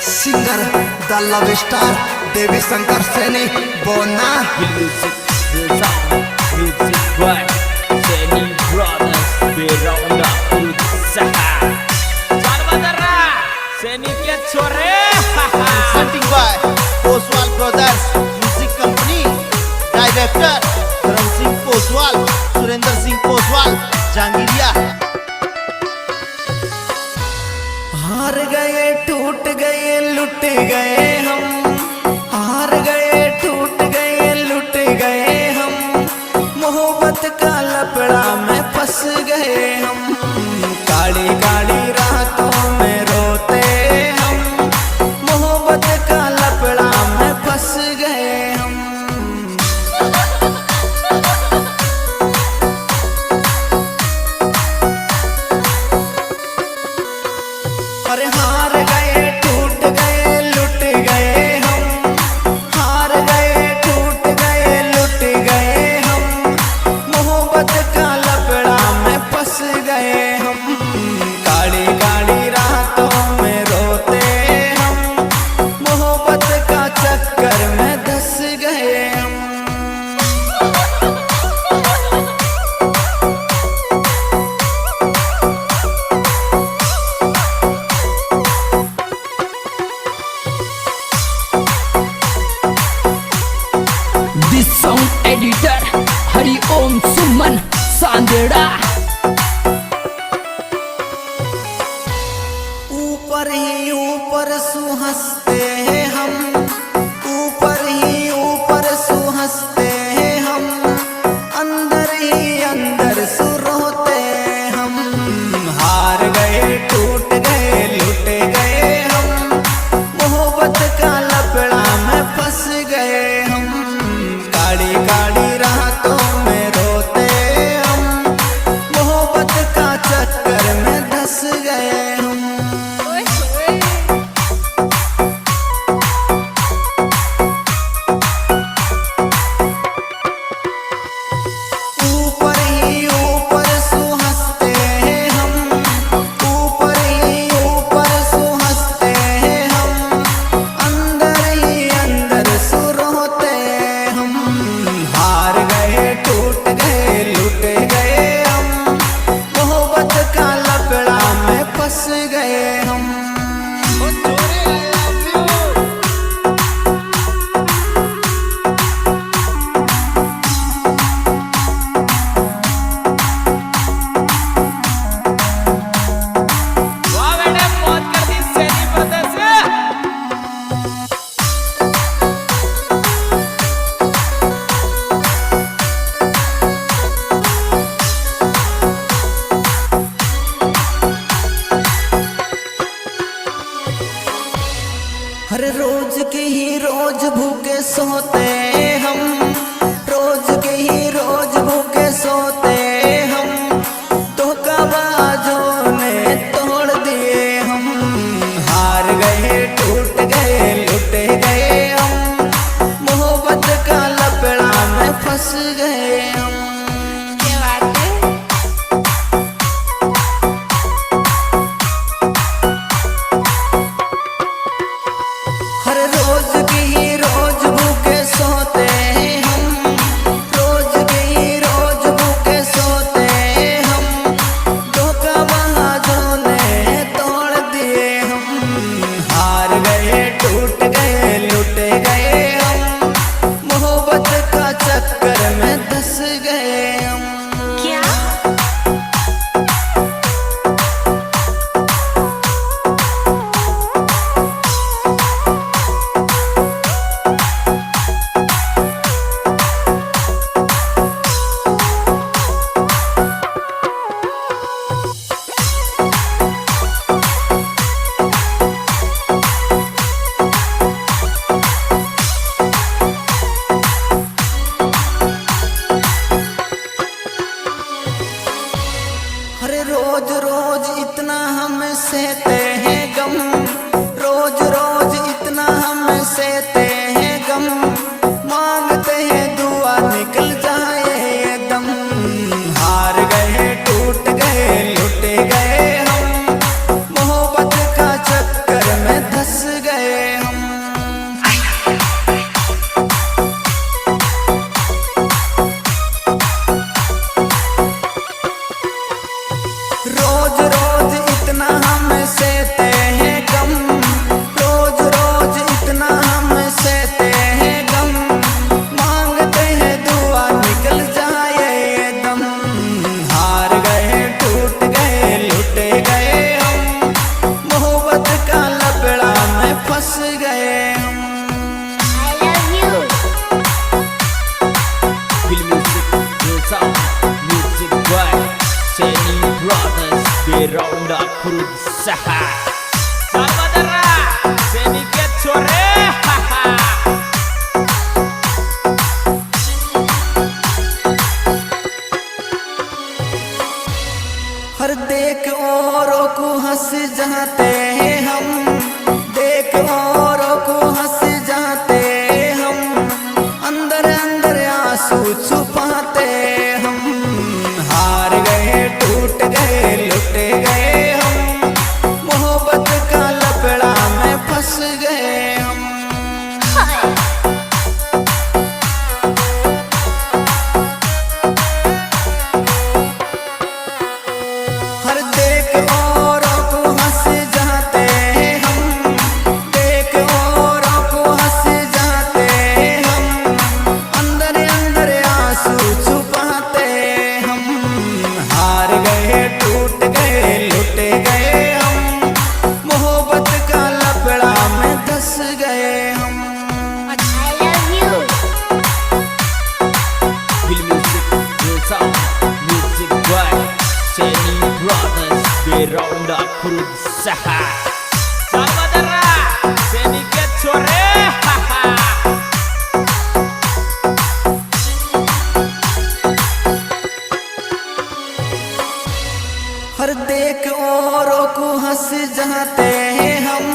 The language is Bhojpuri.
सिंगर द लव स्टार देवी शंकर सैनी बोना Music by Seni Brothers Beronda Usaha Jangan bandara Seni ke chore Presenting by Poswal Brothers Music Company. Director Dharam Singh Poswal, Surinder Singh Poswal, Jangiriya. हार गए टूट गए लुट गए हम, हार गए टूट गए लुट गए हम, मोहब्बत का लपड़ा में फंस गए हम, काली काली रातों में रोते हम, मोहब्बत का लपड़ा में फंस गए हम। अरे हार गए टूट गए लुट गए हम, हार गए टूट गए लुट गए हम, मोहब्बत का लपड़ा में फंस गए हम, काली काली रातों में रोते हम, मोहब्बत का चक्कर में धंस गए हम। This song editor Hari Om Suman Sandera ऊपर ही ऊपर सुहंसते हैं हम, ऊपर ही ऊपर सुहंसते हैं हम, अंदर ही अंदर सुरोते हम, हार गए टूट गए लुट गए हम, मोहब्बत का लपड़ा में फंस गए हम, काली काली रातों में रोते हम, मोहब्बत का चक्कर में धंस गए हम। ऊपर ही ऊपर सुहंसते हैं हम, ऊपर ही ऊपर सुहंसते हैं हम, अंदर ही अंदर सुरोते हम, हार गए टूट गए लुट गए हम, मोहब्बत का लपड़ा में फंस गए हम। Wah beda mauत कर दी Seni Brothers हर रोज के ही रोज भूखे सोते हम, रोज के ही रोज भूखे सोते हम, धोखाबाजों ने तोड़ दिए हम, हार गए टूट गए लुट गए हम, मोहब्बत का लपड़ा में फंस गए हम। हर रोज की ही रोज भूखे सोते जाते हम, देख औरों को हंस जाते हम, अंदर अंदर आंसू छुपाते हम। हार गए टूट गए लुट गए हम, मोहब्बत का लफड़ा में फंस गए हम। हर देख औरों को हंस जाते हम, देख औरों को हंस जाते हम, अंदर अंदर आंसू छुपाते हम। हार गए टूट गए लुट गए हम, मोहब्बत का लफड़ा में धंस गए हम। I love you. Feel music, real sound, music by Seni Brothers Beronda Berusaha. Saudara Seni Kecore. हर देख औरों को हंस जाते हम,